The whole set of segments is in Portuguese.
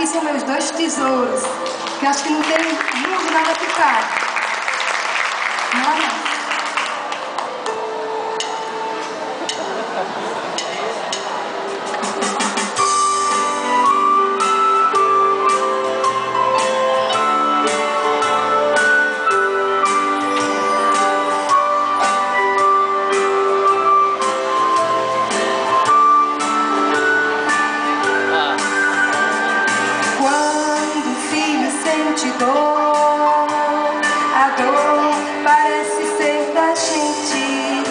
aqui são meus dois tesouros, que eu acho que não tem mundo nada picado. Não. Dor, a dor parece ser da gente.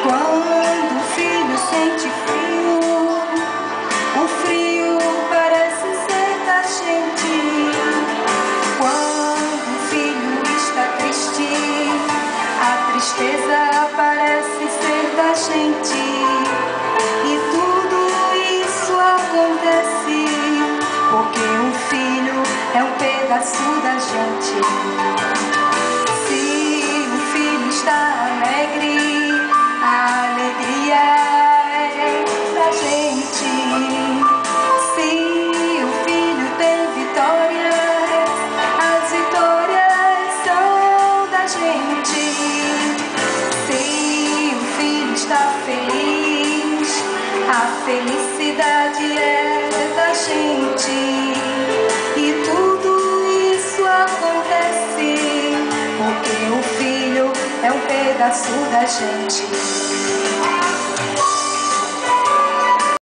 Quando o filho sente frio, o frio parece ser da gente. Quando o filho está triste, a tristeza parece ser da gente. E tudo isso acontece porque um filho é um pedaço da gente. Se o filho está alegre, a alegria é da gente. Se o filho tem vitórias, as vitórias são da gente. Se o filho está feliz, a felicidade é da gente. E tudo isso acontece porque o filho é um pedaço da gente.